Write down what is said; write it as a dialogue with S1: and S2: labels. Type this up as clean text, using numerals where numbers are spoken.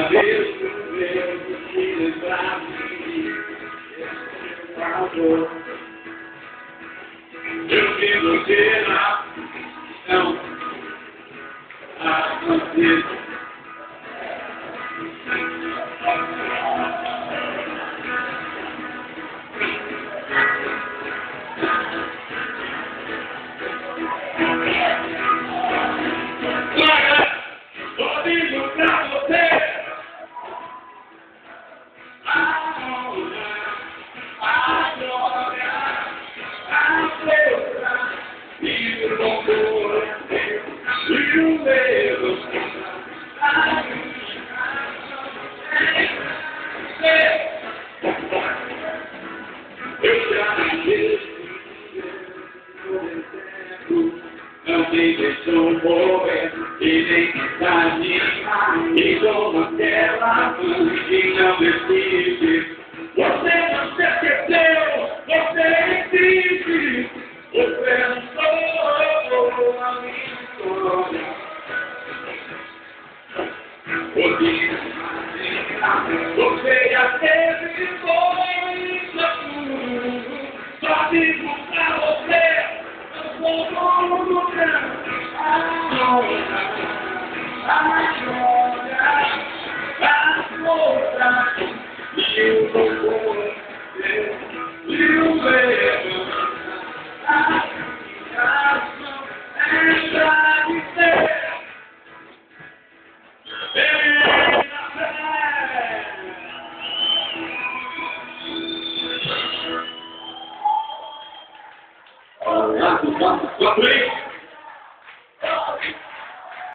S1: agradeço mesmo que lembrar de mim. Eu vi você na não acontece. Não tem deixou morrer e nem desanimar. E toma tela e não decide. Você não se esqueceu, você existe. Você não sou a minha história. Você já teve coisa tudo. Só vivo pra você. Vamos,